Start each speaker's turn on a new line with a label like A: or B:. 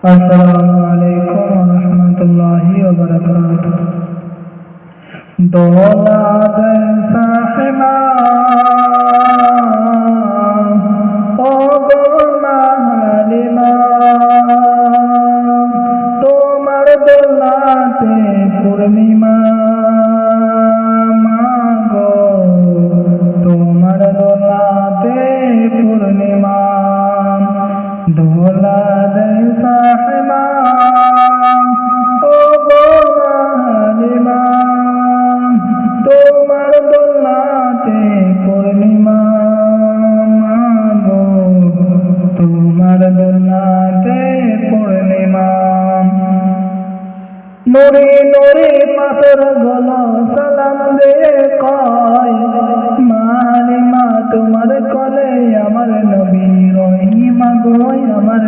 A: আসসালামু আলাইকুম ওয়া রাহমাতুল্লাহি ওয়া বারাকাতুহু। দৌলত সাহিবা ও গো মালিমা, তোমার দৌলতে পূর্ণিমা মাগো, তোমার দৌলতে পূর্ণিমা। দৌলত সাহিবা ও গো মালিমা, তোমার দৌলতে পূর্ণিমা মাগো, তোমার দৌলতে পূর্ণিমা। নুরি নুরি পাথর গুলো সালাম দে কয়, মালিমা তোমার কোলে আমার নবী রহিমা গো আমার